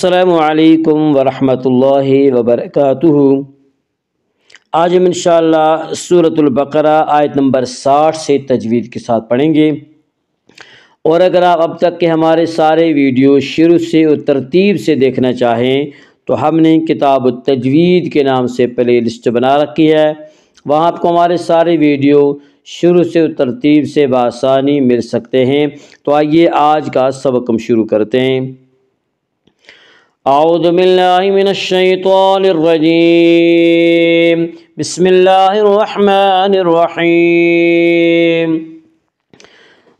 السلام علیکم ورحمۃ اللہ وبرکاتہ۔ آج ہم انشاءاللہ سورۃ البقرہ آیت نمبر 60 سے تجوید کے ساتھ پڑھیں گے، اور اگر آپ اب تک کے ہمارے سارے ویڈیو شروع سے اور ترتیب سے دیکھنا چاہیں تو ہم نے کتاب التجوید کے نام سے پلے لسٹ بنا رکھی ہے، وہاں آپ کو ہمارے سارے ویڈیو شروع سے اور ترتیب سے بآسانی مل سکتے ہیں۔ تو آئیے آج کا سبق ہم شروع کرتے ہیں۔ اعوذ باللہ من الشیطان الرجیم، بسم اللہ الرحمن الرحیم۔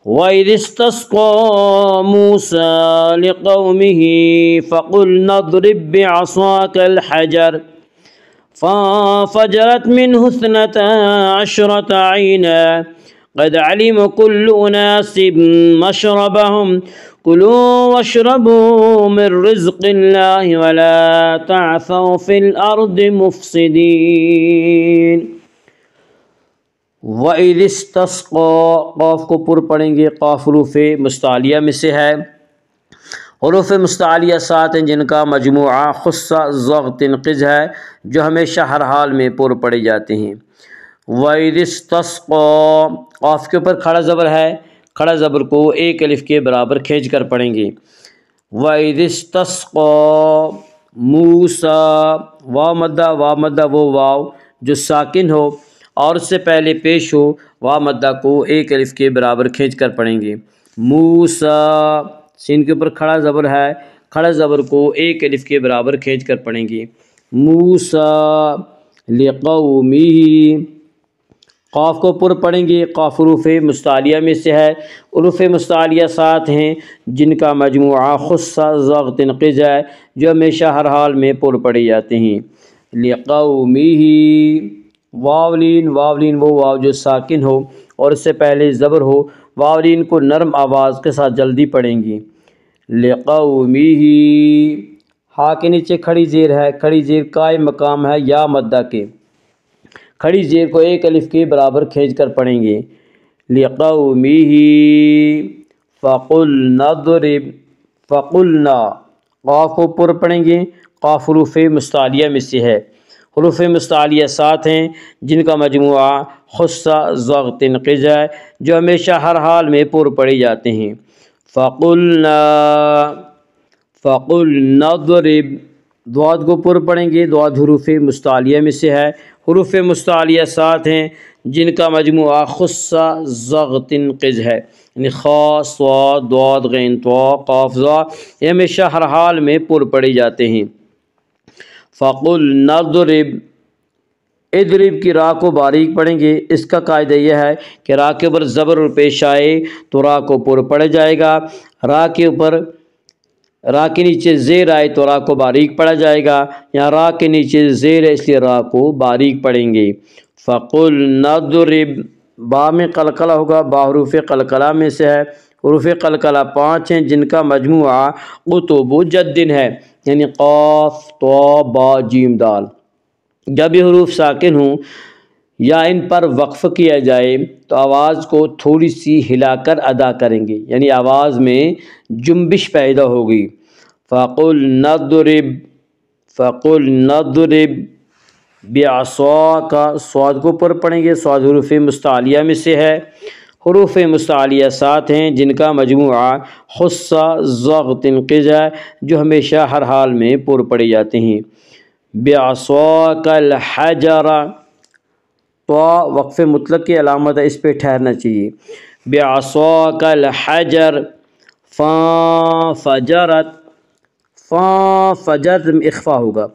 وَإِذِ اسْتَسْقَىٰ مُوسَىٰ لِقَوْمِهِ فَقُلْنَا اضْرِب بِّعَصَاكَ الْحَجَرَ فَانفَجَرَتْ مِنْهُ اثْنَتَا عَشْرَةَ عَيْنًا قَدْ عَلِمَ كُلُّ أُنَاسٍ مَّشْرَبَهُمْ كُلُوا وَاشْرَبُوا مِن رِّزْقِ اللَّهِ وَلَا تَعْثَوْا فِي الْأَرْضِ مُفْسِدِينَ۔ وَإِذِ اسْتَسْقَىٰ، قاف کو پر پڑھیں گے، قاف حروف مستعلیہ میں سے ہے۔ حروف مستعلیہ 7 ہیں جن کا مجموعہ خص ضغط قز ہے، جو ہمیشہ ہر حال میں پر پڑے جاتے ہیں۔ وَإِذِ اسْتَسْقَىٰ، قاف کے اوپر کھڑا زبر ہے، کھڑا زبر کو ایک الف کے برابر کھینچ کر پڑھیں گے۔ وَإِذِ اسْتَسْقَىٰ مُوسَىٰ، واو مدہ وہ واو جو ساکن ہو اور اس سے پہلے پیش ہو، واو مدہ کو ایک الف کے برابر کھینچ کر پڑھیں گے۔ موسیٰ، سین کے اوپر کھڑا زبر ہے، کھڑا زبر کو ایک الف کے برابر کھینچ کر پڑھیں گے۔ موسیٰ لِقَوْمِهِ، قاف کو پر پڑھیں گے، قاف حروف مستعلیہ میں سے ہے۔ حروف مستعلیہ 7 ہیں جن کا مجموعہ خص ضغط قز ہے، جو ہمیشہ ہر حال میں پر پڑے جاتے ہیں۔ لِقَوْمِهِ، واولین وہ واو جو ساکن ہو اور اس سے پہلے زبر ہو، واولین کو نرم آواز کے ساتھ جلدی پڑھیں گی۔ لِقَوْمِهِ، ہا کے نیچے کھڑی زیر ہے، کھڑی زیر قائم مقام ہے یا مدہ کے، کھڑی زیر کو ایک الف کے برابر کھینچ کر پڑھیں گے۔ لِقَوْمِهِ فَقُلْنَا اضْرِب، فَقُلْنَا، قاف کو پر پڑھیں گے، قاف حروف مستعلیہ میں سے ہے۔ حروف مستعلیہ 7 ہیں جن کا مجموعہ خص ضغط قز ہے، جو ہمیشہ ہر حال میں پر پڑے جاتے ہیں۔ فَقُلْنَا اضْرِب، ضاد کو پر پڑھیں گے، ضاد حروف مستعلیہ میں سے ہے۔ حروف مستعلیہ 7 ہیں جن کا مجموعہ خص ضغط قز ہے، یعنی خا، صاد، ضاد، غین، طا، قاف، ظا، یہ ہمیشہ ہر حال میں پر پڑے جاتے ہیں۔ فَقُلْنَا اضْرِب، اضرب کی را کو باریک پڑھیں گے، اس کا قاعدہ یہ ہے کہ را کے اوپر زبر اور پیش آئے تو را کو پر پڑھ جائے گا، را کے اوپر را کے نیچے زیر آئے تو را کو باریک پڑھا جائے گا، یا را کے نیچے زیر ہے اس لیے را کو باریک پڑھیں گے۔ فَقُلْنَا اضْرِب، با میں قلقلہ ہوگا، با حروف قلقلہ میں سے ہے۔ حروف قلقلہ 5 ہیں جن کا مجموعہ قطب جد ہے، یعنی قاف، طا، با، جیم، دال۔ جب یہ حروف ساکن ہوں یا ان پر وقف کیا جائے تو آواز کو تھوڑی سی ہلا کر ادا کریں گے، یعنی آواز میں جنبش پیدا ہوگی۔ فَقُلْنَا اضْرِب بِعَصَاكَ، صاد کو پر پڑھیں گے، صاد حروف مستعلیہ میں سے ہے۔ حروف مستعلیہ 7 ہیں جن کا مجموعہ خص ضغط قز ہے، جو ہمیشہ ہر حال میں پر پڑے جاتے ہیں۔ بِعَصَاكَ الْحَجَرَ، طا وقف مطلق کی علامت ہے، اس پہ ٹھہرنا چاہیے۔ بِعَصَاكَ الْحَجَرَ فَانفَجَرَتْ میں اخفا ہوگا،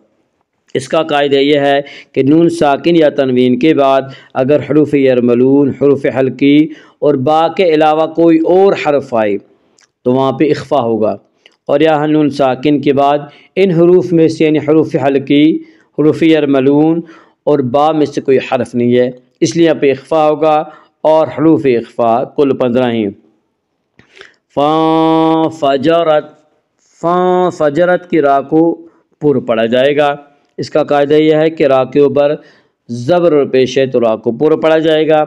اس کا قاعدہ یہ ہے کہ نون ساکن یا تنوین کے بعد اگر حروف یرملون، حروف حلقی اور با کے علاوہ کوئی اور حرف آئے تو وہاں پہ اخفا ہوگا، اور یہاں نون ساکن کے بعد ان حروف میں سے یعنی حروف حلقی، حروف یرملون اور با میں سے کوئی حرف نہیں ہے، اس لیے یہاں پہ اخفا ہوگا، اور حروف اخفا کل 15 ہیں۔ فَانفَجَرَتْ کی را کو پر پڑھا جائے گا، اس کا قاعدہ یہ ہے کہ را کے اوپر زبر اور پیش ہے تو را کو پر پڑھا جائے گا،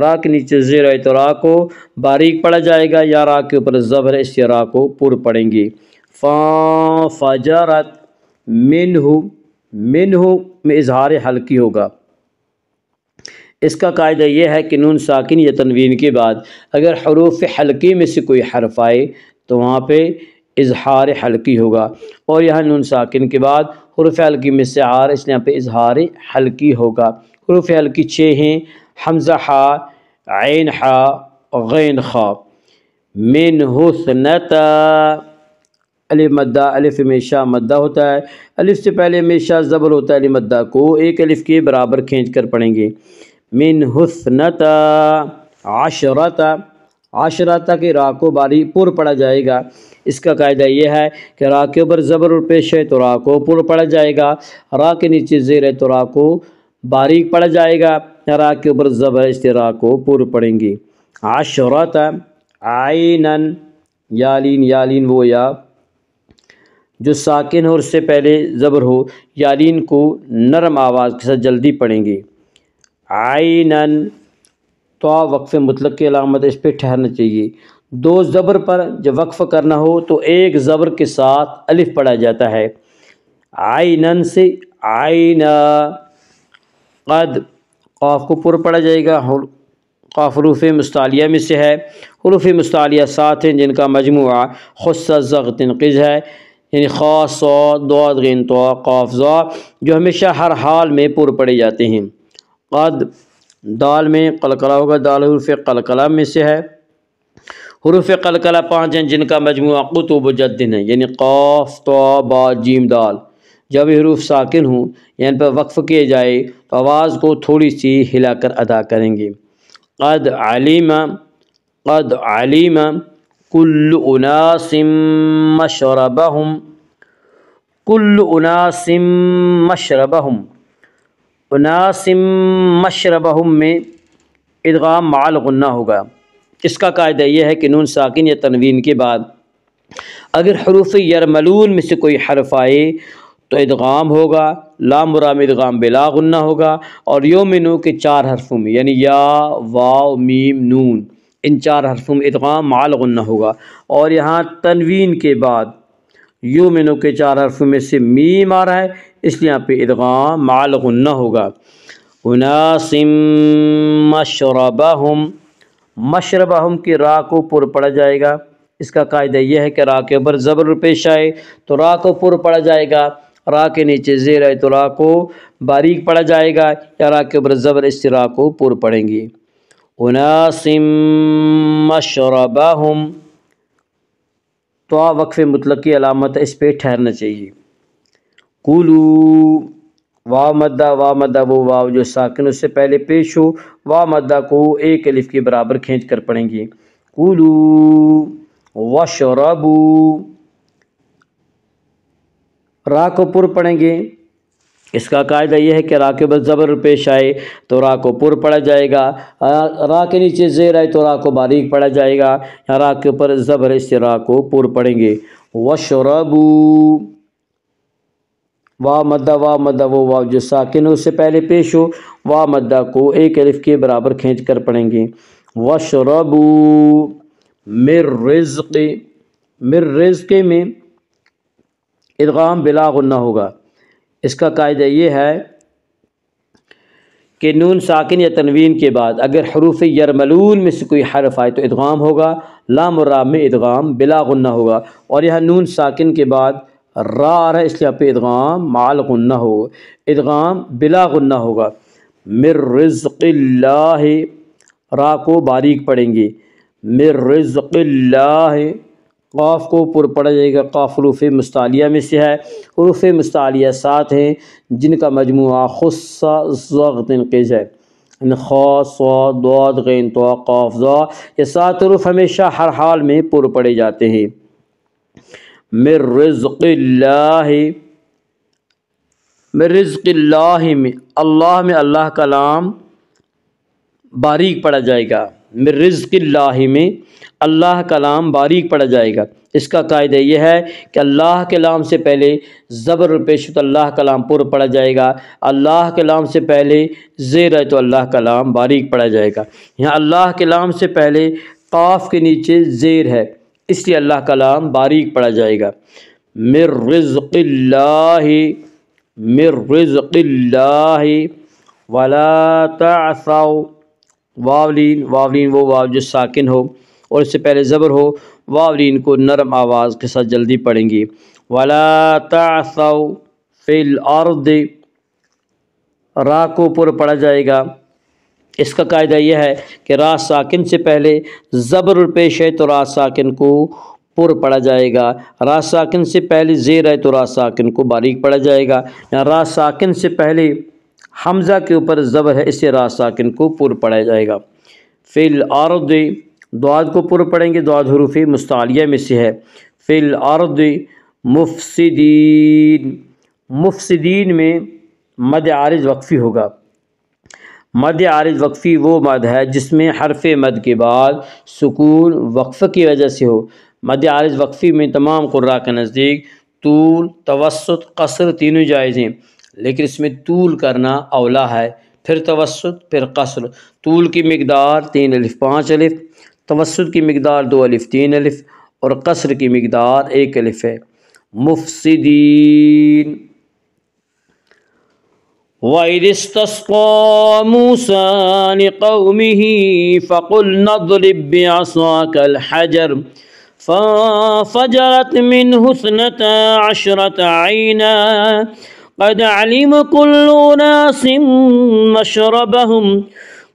را کے نیچے زیر ہے تو را کو باریک پڑھا جائے گا، یا را کے اوپر زبر ہے اس سے را کو پر پڑھیں گے۔ فجرت منہ میں اظہار حلقی ہوگا۔ اس کا قاعدہ یہ ہے کہ نون ساکن یا تنوین کے بعد اگر حروف حلقی میں سے کوئی حرف آئے تو وہاں پہ اظہار حلقی ہوگا، اور یہاں نون ساکن کے بعد حروف حلقی میں سے آر، اس لیے یہاں پہ اظہار حلقی ہوگا۔ حروف حلقی 6 ہیں: حمزہ ہا، عین ہا، غین خا۔ من حسنتا، الف مدہ، الف ہمیشہ مدہ ہوتا ہے، الف سے پہلے ہمیشہ زبر ہوتا ہے، الف مدہ کو ایک الف کے برابر کھینچ کر پڑھیں گے۔ من حسنتا عشرتا، عشرتا کے را کو باری پر پڑھا جائے گا۔ اس کا قاعدہ یہ ہے کہ را کے اوپر زبر اور پیش ہے تو را کو پر پڑھا جائے گا، را کے نیچے زیر ہے تو را کو باریک پڑھا جائے گا، را کے اوپر زبر اس سے را کو پر پڑھیں گے۔ عشرتا عینن، یالین، یالین وہ یا جو ساکن ہو اور اس سے پہلے زبر ہو، یالین کو نرم آواز کے ساتھ جلدی پڑھیں گے۔ عینن، تو وقف مطلق کی علامت، اس پہ ٹھہرنا چاہیے۔ 2 زبر پر جب وقف کرنا ہو تو ایک زبر کے ساتھ الف پڑھا جاتا ہے، عینن سے عینا۔ قد، قاف کو پر پڑھا جائے گا، قاف حروف مستعلیہ میں سے ہے، حروف مستعلیہ 7 ہیں جن کا مجموعہ خص زغ تنقیز ہے، یعنی خا، صاد، ضاد، غین، طا، قاف، ظا، جو ہمیشہ ہر حال میں پر پڑے جاتے ہیں۔ قد، دال میں قلقلہ ہوگا، دال حروف قلقلہ میں سے ہے، حروف قلقلہ 5 ہیں جن کا مجموعہ قطب و جدن ہے، یعنی قاف، طا، با، جیم، دال۔ جب یہ حروف ساکن ہوں یعنی پر وقف کیے جائے تو آواز کو تھوڑی سی ہلا کر ادا کریں گے۔ قد علیم، قد علیم کل اناس مشربہم، کل اناس مشربہم، اناس مشربہم میں ادغام مع الغنہ ہوگا۔ اس کا قاعدہ یہ ہے کہ نون ساکن یا تنوین کے بعد اگر حروف یرملون میں سے کوئی حرف آئے تو ادغام ہوگا، لام را میں ادغام بلا غنہ ہوگا، اور یومنو کے 4 حرفوں میں یعنی یا، واو، میم، نون، ان 4 حرفوں میں ادغام مع الغنہ ہوگا، اور یہاں تنوین کے بعد یومنو کے 4 حرفوں میں سے میم آ رہا ہے اس لیے یہاں پہ ادغام مع الغنہ ہوگا۔ اناس مشربہم، مشربہم کی را کو پر پڑھا جائے گا۔ اس کا قاعدہ یہ ہے کہ را کے اوپر زبر پیش آئے تو را کو پر پڑھا جائے گا، را کے نیچے زیر ہے تو را کو باریک پڑھا جائے گا، یا را کے اوپر زبر اس سے را کو پر پڑھیں گے۔ اناس مشربہم، تو وقف مطلق کی علامت اس پہ ٹھہرنا چاہیے۔ کولو، واو مدہ، واو مدہ وہ واو جو ساکن اس سے پہلے پیش ہو، واو مدہ کو ایک الف کے برابر کھینچ کر پڑھیں گے۔ کولو واشربو، را کو پر پڑھیں گے۔ اس کا قاعدہ یہ ہے کہ را کے بعد زبر پیش آئے تو را کو پر پڑھا جائے گا، را کے نیچے زیر آئے تو را کو باریک پڑھا جائے گا، یا را کے اوپر زبر اس سے را کو پر پڑھیں گے۔ واشربو، واو مدہ، واو مدہ وہ واو جو ساکن ہو اس سے پہلے پیش ہو، واو مدہ کو ایک الف کے برابر کھینچ کر پڑھیں گے۔ واشربو من رزق، من رزق میں ادغام بلا غنہ ہوگا۔ اس کا قاعدہ یہ ہے کہ نون ساکن یا تنوین کے بعد اگر حروف یرملون میں سے کوئی حرف آئے تو ادغام ہوگا، لام اور را میں ادغام بلا غنہ ہوگا، اور یہاں نون ساکن کے بعد را آ رہا ہے اس لیے پہ ادغام مع الغنہ ہو، ادغام بلا غنہ ہوگا۔ من رزق اللہ، را کو باریک پڑھیں گے، من رزق اللہ، قاف کو پر پڑھا جائے گا، قاف حروف مستعلیہ میں سے ہے، حروف مستعلیہ 7 ہیں جن کا مجموعہ خص زغ تنقیز ہے، خا، صاد، ضاد، غین، طا، قاف، ظا، یہ 7 حروف ہمیشہ ہر حال میں پر پڑھے جاتے ہیں۔ من رزق اللہ، من رزق اللہ میں اللہ کا لام باریک پڑھا جائے گا، من رزق اللہ میں اللہ کا لام باریک پڑھا جائے گا۔ اس کا قاعدہ یہ ہے کہ اللہ کے لام سے پہلے زبر پیش تو اللہ کا لام پر پڑھا جائے گا، اللہ کے لام سے پہلے زیر ہے تو اللہ کا لام باریک پڑھا جائے گا۔ یہاں اللہ کے لام سے پہلے قاف کے نیچے زیر ہے، اس لیے اللہ کا لام باریک پڑھا جائے گا۔ من رزق اللہ، من رزق اللہ، ولا تعثوا، واولین، واولین وہ واو جو ساکن ہو اور اس سے پہلے زبر ہو، واولین کو نرم آواز کے ساتھ جلدی پڑھیں گے۔ ولا تعثوا فی الارض، را کو پر پڑھا جائے گا۔ اس کا قاعدہ یہ ہے کہ را ساکن سے پہلے زبر پیش ہے تو را ساکن کو پر پڑھا جائے گا، را ساکن سے پہلے زیر ہے تو را ساکن کو باریک پڑھا جائے گا، یا را ساکن سے پہلے حمزہ کے اوپر زبر ہے اس سے را ساکن کو پر پڑھا جائے گا۔ فی الارض، دعاد کو پر پڑھیں گے، دعاد حروف مستعلیہ میں سے ہے۔ فی الارض مفسدین، مفسدین میں مد عارض وقفی ہوگا۔ مد عارض وقفی وہ مد ہے جس میں حرف مد کے بعد سکون وقفہ کی وجہ سے ہو۔ مد عارض وقفی میں تمام قراء کے نزدیک طول، توسط، قصر تینوں جائز ہیں، لیکن اس میں طول کرنا اولا ہے، پھر توسط، پھر قصر۔ طول کی مقدار 3 الف 5 الف، توسط کی مقدار 2 الف 3 الف، اور قصر کی مقدار 1 الف ہے۔ مفسدین۔ وَإِذِ اسْتَسْقَىٰ مُوسَىٰ لِقَوْمِهِ فَقُلْنَا اضْرِب بِّعَصَاكَ الْحَجَرَ فَانفَجَرَتْ مِنْهُ 12 عَيْنًا قَدْ عَلِمَ كُلُّ أُنَاسٍ مَّشْرَبَهُمْ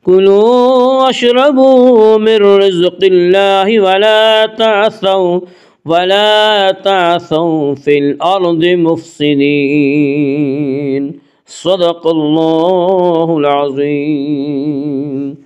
كُلُوا وَاشْرَبُوا مِن رِّزْقِ اللَّهِ وَلَا تَعْثَوْا فِي الْأَرْضِ مُفْسِدِينَ۔ صدق اللہ العظیم۔